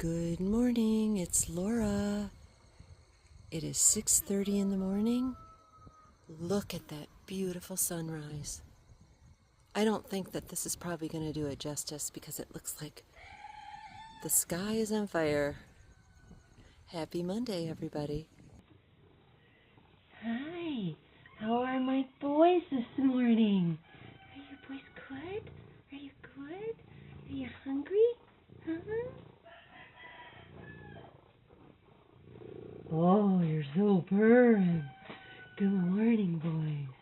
Good morning, it's Laura. It is 6:30 in the morning. Look at that beautiful sunrise. I don't think that this is probably going to do it justice because it looks like the sky is on fire. Happy Monday, everybody. Hi, how are my boys this morning? Are you boys good? Are you good? Are you hungry? Huh? Oh, you're so purring. Good morning, boys.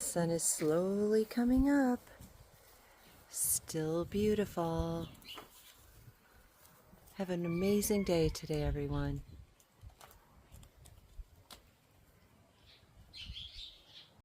Sun is slowly coming up. Still beautiful. Have an amazing day today, everyone.